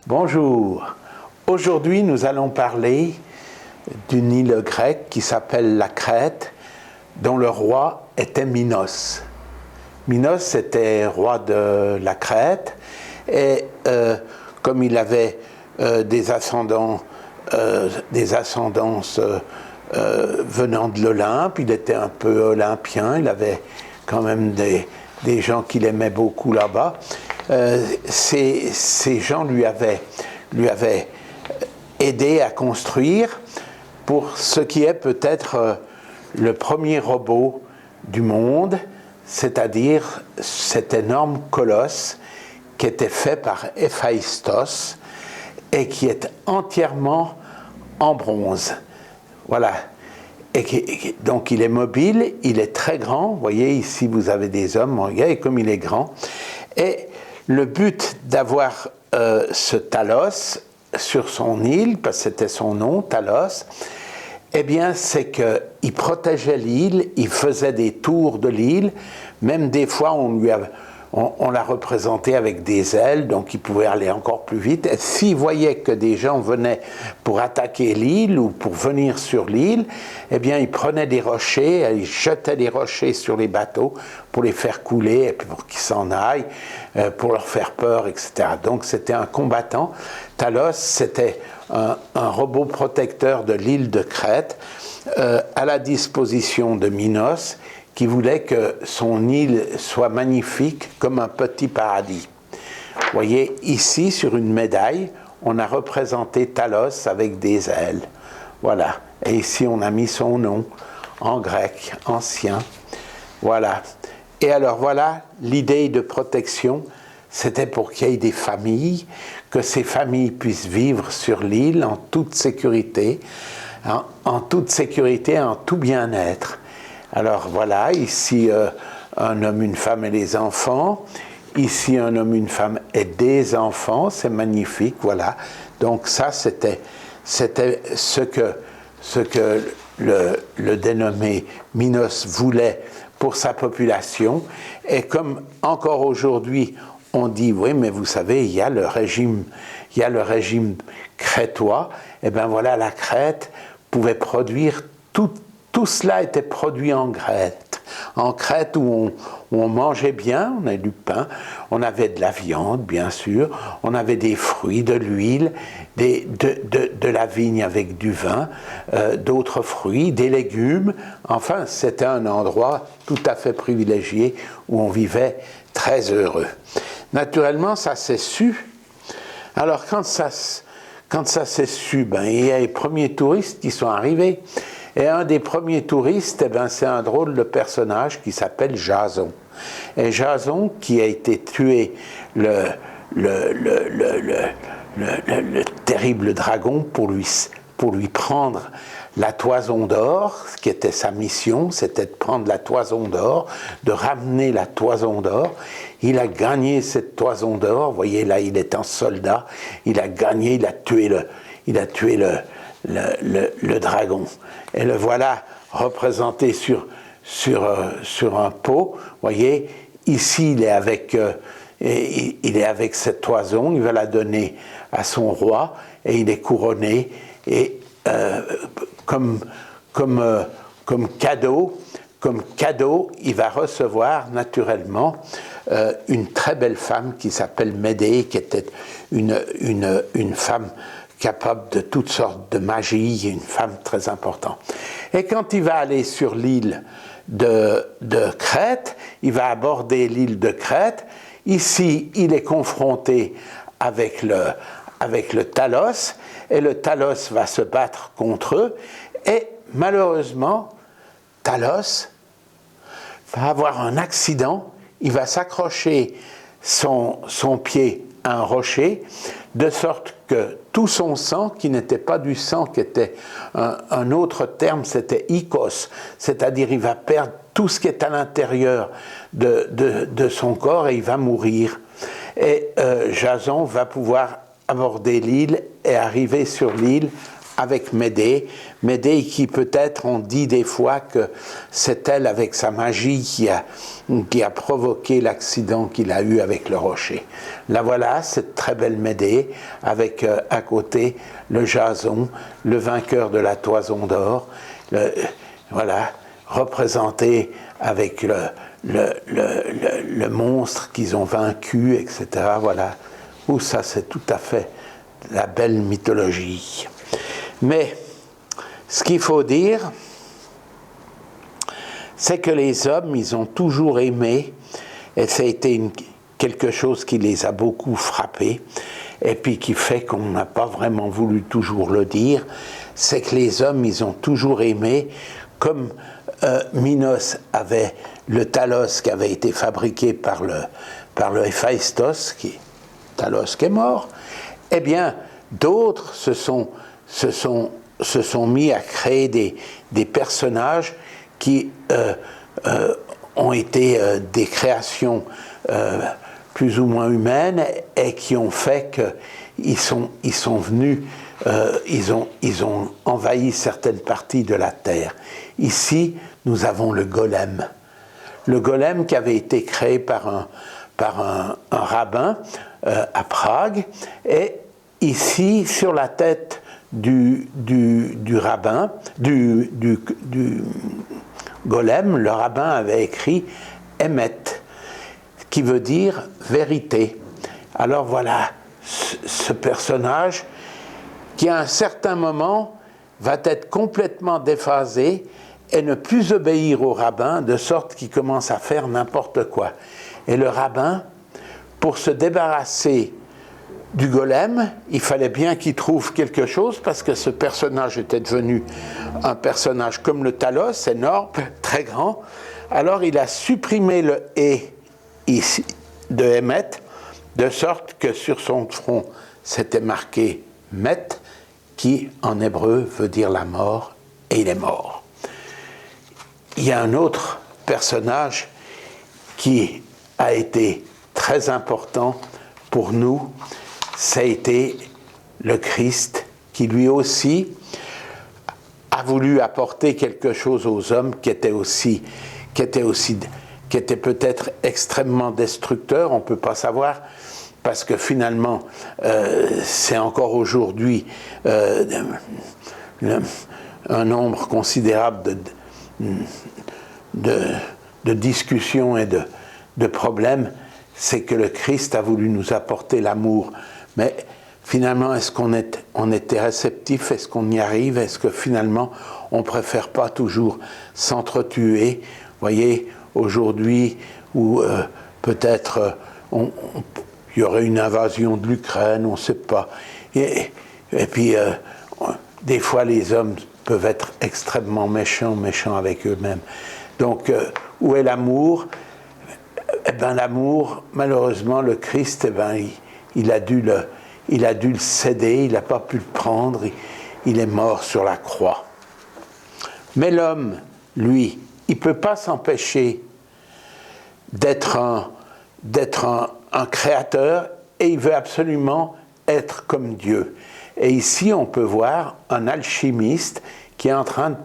Bonjour. Aujourd'hui, nous allons parler d'une île grecque qui s'appelle la Crète, dont le roi était Minos. Minos était roi de la Crète et comme il avait des ascendances venant de l'Olympe, il était un peu olympien, il avait quand même des gens qu'il aimait beaucoup là-bas. Ces gens lui avaient aidé à construire pour ce qui est peut-être le premier robot du monde, c'est-à-dire cet énorme colosse qui était fait par Héphaïstos et qui est entièrement en bronze. Voilà. Donc il est mobile, il est très grand. Vous voyez, ici vous avez des hommes, regardez comme il est grand. Et le but d'avoir ce Talos sur son île, parce que c'était son nom, Talos, eh bien, c'est qu'il protégeait l'île, il faisait des tours de l'île, même des fois on l'a représenté avec des ailes, donc il pouvait aller encore plus vite. Et s'il voyait que des gens venaient pour attaquer l'île ou pour venir sur l'île, eh bien, il prenait des rochers, il jetait des rochers sur les bateaux pour les faire couler, et puis pour qu'ils s'en aillent, pour leur faire peur, etc. Donc c'était un combattant. Talos, c'était un robot protecteur de l'île de Crète, à la disposition de Minos, qui voulait que son île soit magnifique comme un petit paradis. Vous voyez, ici, sur une médaille, on a représenté Talos avec des ailes. Voilà. Et ici, on a mis son nom en grec, ancien. Voilà. Et alors, voilà, l'idée de protection, c'était pour qu'il y ait des familles, que ces familles puissent vivre sur l'île en toute sécurité, en toute sécurité, en tout bien-être. Alors voilà, ici un homme, une femme et les enfants. Ici un homme, une femme et des enfants. C'est magnifique, voilà. Donc ça, c'était ce que le dénommé Minos voulait pour sa population. Et comme encore aujourd'hui, on dit, oui, mais vous savez, il y a le régime crétois. Et bien voilà, la Crète pouvait produire tout cela était produit en Crète. En Crète où on mangeait bien, on avait du pain, on avait de la viande, bien sûr, on avait des fruits, de l'huile, de la vigne avec du vin, d'autres fruits, des légumes. Enfin, c'était un endroit tout à fait privilégié où on vivait très heureux. Naturellement, ça s'est su. Alors, quand ça s'est su, ben, il y a les premiers touristes qui sont arrivés. Et un des premiers touristes, eh ben, c'est un drôle de personnage qui s'appelle Jason. Et Jason, qui a été tué le terrible dragon pour lui prendre la toison d'or, ce qui était sa mission, c'était de prendre la toison d'or, de ramener la toison d'or. Il a gagné cette toison d'or, vous voyez là, il est un soldat, il a gagné, il a tué le dragon. Et le voilà représenté sur un pot. Vous voyez, ici il est avec cette toison, il va la donner à son roi et il est couronné. Et comme cadeau, il va recevoir naturellement une très belle femme qui s'appelle Médée, qui était une femme capable de toutes sortes de magie, une femme très importante. Et quand il va aller sur l'île de Crète, il va aborder l'île de Crète. Ici, il est confronté avec le Talos, et le Talos va se battre contre eux, et malheureusement, Talos va avoir un accident, il va s'accrocher son pied à un rocher, de sorte que tout son sang, qui n'était pas du sang, qui était un autre terme, c'était ikos, c'est-à-dire il va perdre tout ce qui est à l'intérieur de son corps et il va mourir. Et Jason va pouvoir aborder l'île et arriver sur l'île avec Médée. Médée qui peut-être, on dit des fois que c'est elle avec sa magie qui a provoqué l'accident qu'il a eu avec le rocher. La voilà, cette très belle Médée, avec à côté le Jason, le vainqueur de la toison d'or, voilà, représenté avec le monstre qu'ils ont vaincu, etc. Voilà, où ça c'est tout à fait la belle mythologie. Mais ce qu'il faut dire, c'est que les hommes, ils ont toujours aimé, et ça a été quelque chose qui les a beaucoup frappés, et puis qui fait qu'on n'a pas vraiment voulu toujours le dire, c'est que les hommes, ils ont toujours aimé, comme Minos avait le Talos qui avait été fabriqué par le Héphaïstos, Talos qui est mort, eh bien, d'autres se sont mis à créer des personnages qui ont été des créations plus ou moins humaines et qui ont fait qu'ils sont venus, ils ont envahi certaines parties de la terre. Ici, nous avons le golem. Le golem qui avait été créé par un rabbin à Prague, et ici, sur la tête du rabbin, du golem, le rabbin avait écrit « Emet », qui veut dire « vérité ». Alors voilà, ce personnage qui, à un certain moment, va être complètement déphasé et ne plus obéir au rabbin, de sorte qu'il commence à faire n'importe quoi. Et le rabbin, pour se débarrasser du golem, il fallait bien qu'il trouve quelque chose, parce que ce personnage était devenu un personnage comme le Talos, énorme, très grand. Alors il a supprimé le « et » ici de Hémet, de sorte que sur son front c'était marqué « Met », qui en hébreu veut dire la mort, et il est mort. Il y a un autre personnage qui a été très important pour nous, ça a été le Christ, qui lui aussi a voulu apporter quelque chose aux hommes qui était peut-être extrêmement destructeur, on ne peut pas savoir, parce que finalement, c'est encore aujourd'hui un nombre considérable de discussions et de problèmes, c'est que le Christ a voulu nous apporter l'amour. Mais finalement, est-ce qu'on était réceptif? Est-ce qu'on y arrive? Est-ce que finalement, on ne préfère pas toujours s'entretuer? Vous voyez, aujourd'hui, où peut-être il y aurait une invasion de l'Ukraine, on ne sait pas. Et puis, des fois, les hommes peuvent être extrêmement méchants avec eux-mêmes. Donc, où est l'amour? Eh bien, l'amour, malheureusement, le Christ, eh bien, il a dû le céder, il n'a pas pu le prendre, il est mort sur la croix. Mais l'homme, lui, il ne peut pas s'empêcher d'être un créateur, et il veut absolument être comme Dieu. Et ici, on peut voir un alchimiste qui est en train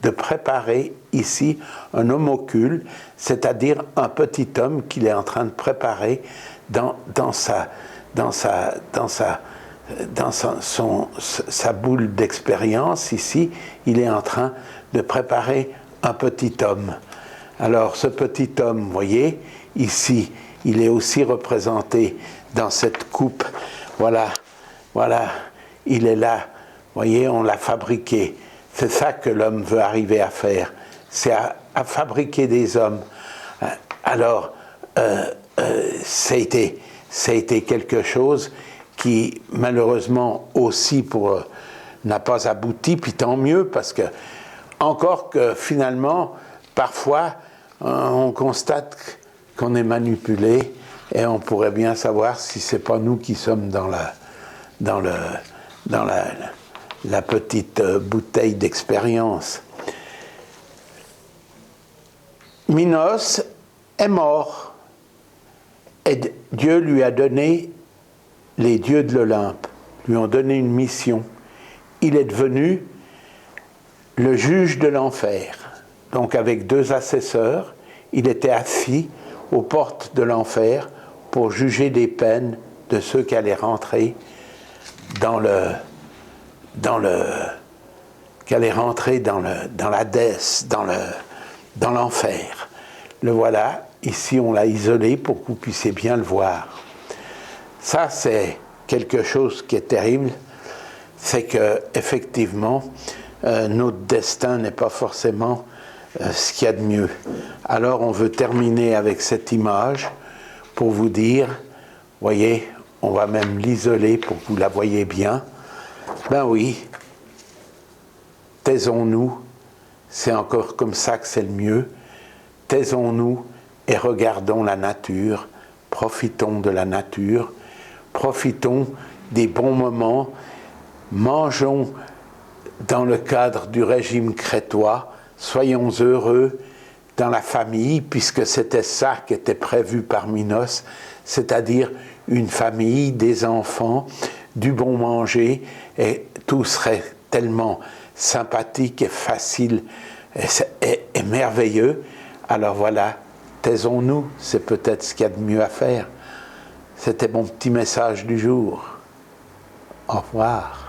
de préparer ici un homocule, c'est-à-dire un petit homme qu'il est en train de préparer dans sa boule d'expérience. Ici, il est en train de préparer un petit homme. Alors, ce petit homme, vous voyez, ici, il est aussi représenté dans cette coupe. Voilà, il est là. Vous voyez, on l'a fabriqué. C'est ça que l'homme veut arriver à faire. C'est à fabriquer des hommes. Alors, ça a été quelque chose qui, malheureusement, aussi n'a pas abouti, puis tant mieux, parce que, encore que finalement, parfois, on constate qu'on est manipulé, et on pourrait bien savoir si c'est pas nous qui sommes dans la petite bouteille d'expérience. Minos est mort, et Dieu lui a donné, les dieux de l'Olympe lui ont donné une mission. il est devenu le juge de l'enfer. Donc avec 2 assesseurs, il était assis aux portes de l'enfer pour juger des peines de ceux qui allaient rentrer dans la dèce, dans l'enfer. Le voilà, ici on l'a isolé pour que vous puissiez bien le voir. Ça, c'est quelque chose qui est terrible, c'est que effectivement, notre destin n'est pas forcément ce qu'il y a de mieux. Alors on veut terminer avec cette image pour vous dire, voyez, on va même l'isoler pour que vous la voyez bien. Ben oui, taisons-nous, c'est encore comme ça que c'est le mieux. Taisons-nous et regardons la nature, profitons de la nature, profitons des bons moments, mangeons dans le cadre du régime crétois, soyons heureux dans la famille, puisque c'était ça qui était prévu par Minos, c'est-à-dire une famille, des enfants, du bon manger, et tout serait tellement sympathique et facile et merveilleux. Alors voilà, taisons-nous, c'est peut-être ce qu'il y a de mieux à faire. C'était mon petit message du jour. Au revoir.